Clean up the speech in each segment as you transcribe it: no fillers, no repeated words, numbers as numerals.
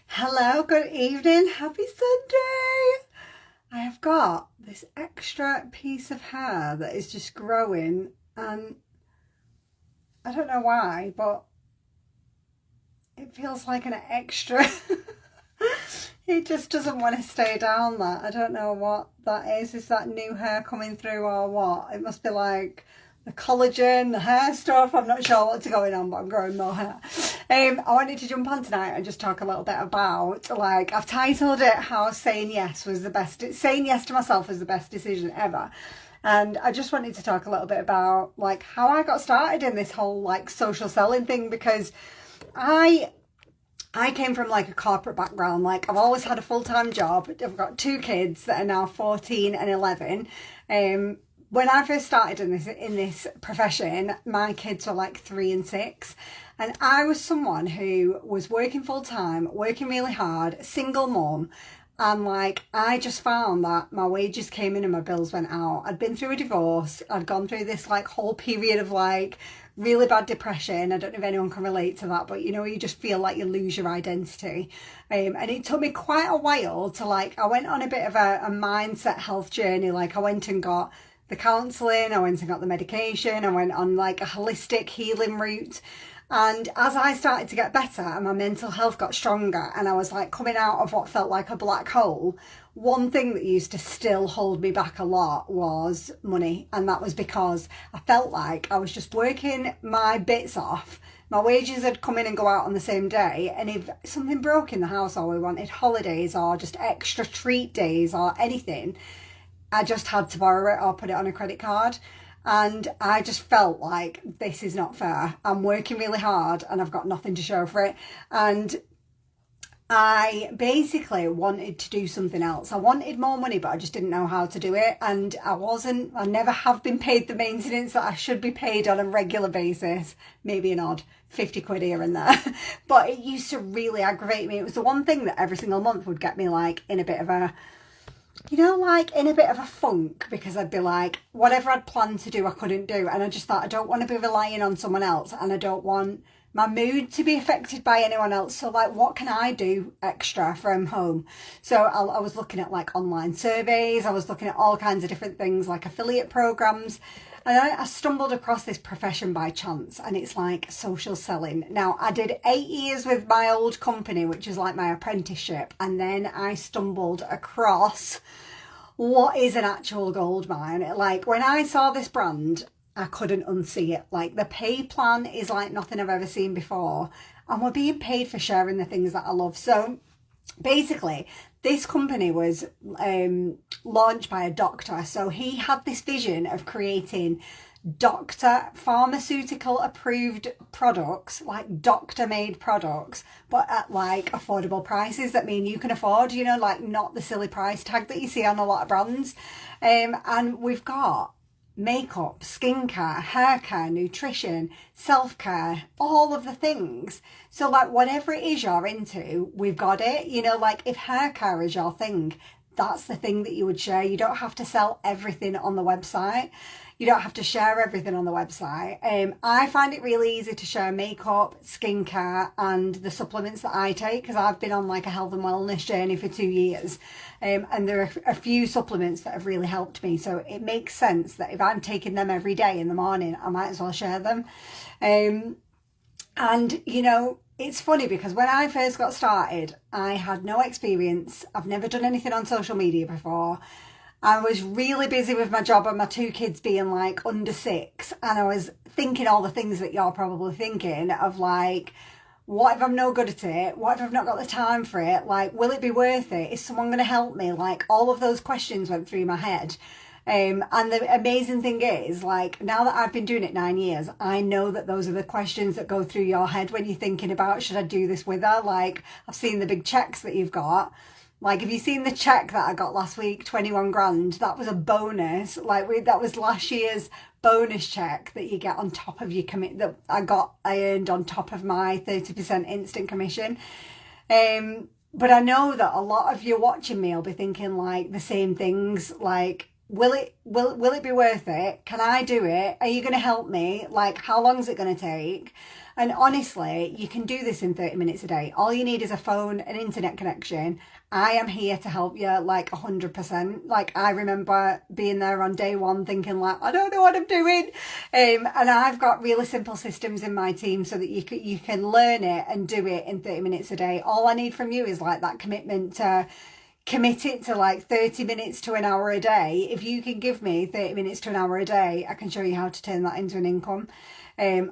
Hello, good evening, happy Sunday. I have got this extra piece of hair that is just growing, and I don't know why, but it feels like an extra. It just doesn't want to stay down that. I don't know what that is. Is that new hair coming through or what? It must be like the collagen, the hair stuff. I'm not sure what's going on, but I'm growing more hair. I wanted to jump on tonight and just talk a little bit about, like, I've titled it how saying yes was the best, saying yes to myself was the best decision ever. And I just wanted to talk a little bit about like how I got started in this whole like social selling thing, because I I came from like a corporate background. Like I've always had a full-time job. I've got two kids that are now 14 and 11. When I first started in this profession, my kids were like 3 and 6. And I was someone who was working full time, working really hard, single mom. And like, I just found that my wages came in and my bills went out. I'd been through a divorce. I'd gone through this like whole period of like really bad depression. I don't know if anyone can relate to that, but you know, you just feel like you lose your identity. And it took me quite a while to like, I went on a bit of a mindset health journey. Like I went and got the counselling, I went and got the medication, I went on like a holistic healing route. And as I started to get better and my mental health got stronger and I was like coming out of what felt like a black hole, one thing that used to still hold me back a lot was money. And that was because I felt like I was just working my bits off. My wages had come in and go out on the same day. And if something broke in the house or we wanted holidays or just extra treat days or anything, I just had to borrow it or put it on a credit card. And I just felt like this is not fair. I'm working really hard and I've got nothing to show for it. And I basically wanted to do something else. I wanted more money, but I just didn't know how to do it. And I never have been paid the maintenance that I should be paid on a regular basis. Maybe an odd 50 quid here and there. But it used to really aggravate me. It was the one thing that every single month would get me like in a bit of a, like in a bit of a funk, because I'd be like, whatever I'd planned to do, I couldn't do. And I just thought, I don't want to be relying on someone else and I don't want my mood to be affected by anyone else. So like, what can I do extra from home? So I was looking at like online surveys. I was looking at all kinds of different things like affiliate programs. And I stumbled across this profession by chance, and it's like social selling. Now, I did 8 years with my old company, which is like my apprenticeship. And then I stumbled across what is an actual gold mine. Like when I saw this brand, I couldn't unsee it. Like the pay plan is like nothing I've ever seen before. And we're being paid for sharing the things that I love. So basically, this company was launched by a doctor. So he had this vision of creating doctor pharmaceutical approved products, like doctor made products, but at like affordable prices that mean you can afford, like not the silly price tag that you see on a lot of brands. And we've got makeup, skincare, hair care, nutrition, self-care, all of the things. So like whatever it is you're into, we've got it. Like if hair care is your thing, that's the thing that you would share. You don't have to sell everything on the website. You don't have to share everything on the website. I find it really easy to share makeup, skincare, and the supplements that I take, because I've been on like a health and wellness journey for 2 years. And there are a few supplements that have really helped me. So it makes sense that if I'm taking them every day in the morning, I might as well share them. And it's funny because when I first got started, I had no experience. I've never done anything on social media before. I was really busy with my job and my two kids being like under 6. And I was thinking all the things that you're probably thinking of, like, what if I'm no good at it? What if I've not got the time for it? Like, will it be worth it? Is someone going to help me? Like, all of those questions went through my head. And the amazing thing is, like, now that I've been doing it 9 years, I know that those are the questions that go through your head when you're thinking about, should I do this with her? Like, I've seen the big checks that you've got. Like, have you seen the check that I got last week, 21 grand? That was a bonus. Like, that was last year's bonus check that you get on top of your commit that I earned on top of my 30% instant commission. But I know that a lot of you watching me will be thinking like the same things, like, will it be worth it? Can I do it? Are you going to help me? Like, how long is it going to take? And honestly, you can do this in 30 minutes a day. All you need is a phone, an internet connection. I am here to help you, like 100%. Like, I remember being there on day one thinking like, I don't know what I'm doing. And I've got really simple systems in my team so that you can learn it and do it in 30 minutes a day. All I need from you is like that commitment to commit it to like 30 minutes to an hour a day. If you can give me 30 minutes to an hour a day, I can show you how to turn that into an income.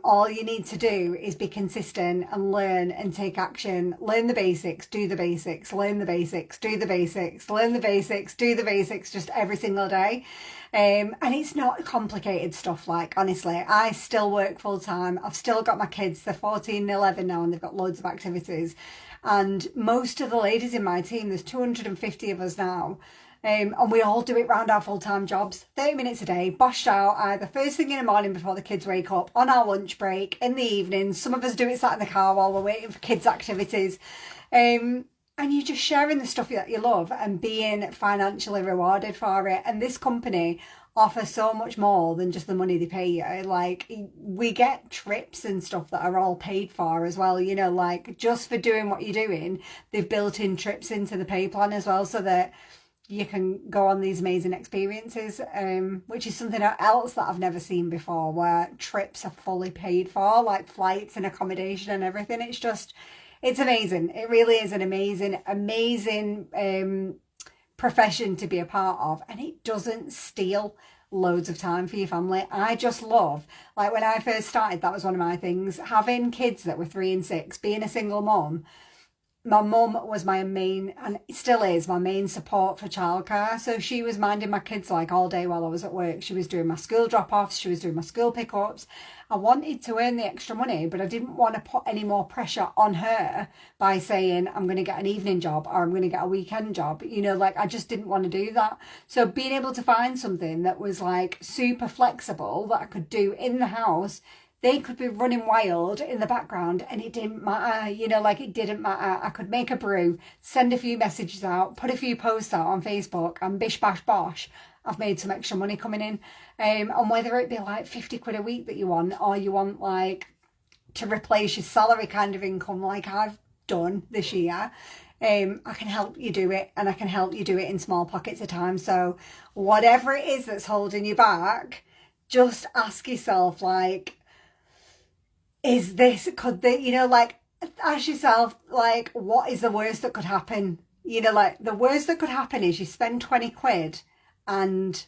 All you need to do is be consistent and learn and take action. Learn the basics, do the basics, learn the basics, do the basics, learn the basics, do the basics, just every single day. And it's not complicated stuff. Like, honestly, I still work full time. I've still got my kids. They're 14 and 11 now, and they've got loads of activities. And most of the ladies in my team, there's 250 of us now. And we all do it round our full-time jobs. 30 minutes a day, boshed out, either first thing in the morning before the kids wake up, on our lunch break, in the evenings. Some of us do it sat in the car while we're waiting for kids' activities. And you're just sharing the stuff that you love and being financially rewarded for it. And this company offers so much more than just the money they pay you. Like, we get trips and stuff that are all paid for as well, you know, like just for doing what you're doing, they've built in trips into the pay plan as well, so that you can go on these amazing experiences, which is something else that I've never seen before, where trips are fully paid for, like flights and accommodation and everything. It's amazing. It really is an amazing profession to be a part of, and it doesn't steal loads of time for your family. I just love, like when I first started, that was one of my things, having kids that were 3 and 6, being a single mom. My mum was my main, and it still is, my main support for childcare. So she was minding my kids like all day while I was at work. She was doing my school drop-offs, she was doing my school pick-ups. I wanted to earn the extra money, but I didn't want to put any more pressure on her by saying I'm going to get an evening job or I'm going to get a weekend job. You know, like I just didn't want to do that. So being able to find something that was like super flexible that I could do in the house, they could be running wild in the background and it didn't matter, you know, like it didn't matter. I could make a brew, send a few messages out, put a few posts out on Facebook, and bish bash bosh, I've made some extra money coming in. And whether it be like 50 quid a week that you want, or you want like to replace your salary kind of income like I've done this year, I can help you do it, and I can help you do it in small pockets of time. So whatever it is that's holding you back, just ask yourself, like, is this, could they, you know, like, ask yourself, like, what is the worst that could happen? You know, like, the worst that could happen is you spend 20 quid and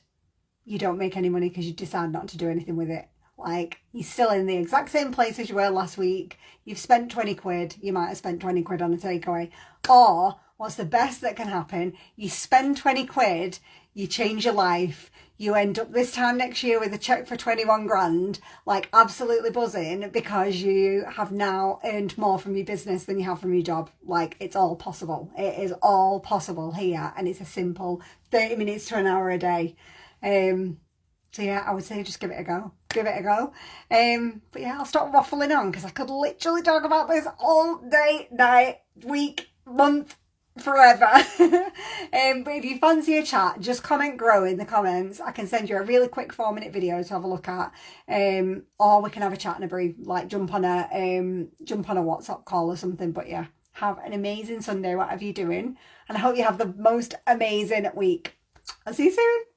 you don't make any money because you decide not to do anything with it. Like, you're still in the exact same place as you were last week. You've spent 20 quid. You might have spent 20 quid on a takeaway. Or, what's the best that can happen? You spend 20 quid, you change your life, you end up this time next year with a check for 21 grand, like absolutely buzzing, because you have now earned more from your business than you have from your job. Like, it's all possible. It is all possible here, and it's a simple 30 minutes to an hour a day. So yeah, I would say just give it a go. Give it a go. But yeah, I'll stop waffling on because I could literally talk about this all day, night, week, month, forever. But if you fancy a chat, just comment grow in the comments. I can send you a really quick 4-minute video to have a look at, or we can have a chat and a brief, like jump on a WhatsApp call or something. But yeah, have an amazing Sunday, whatever you're doing, and I hope you have the most amazing week. I'll see you soon.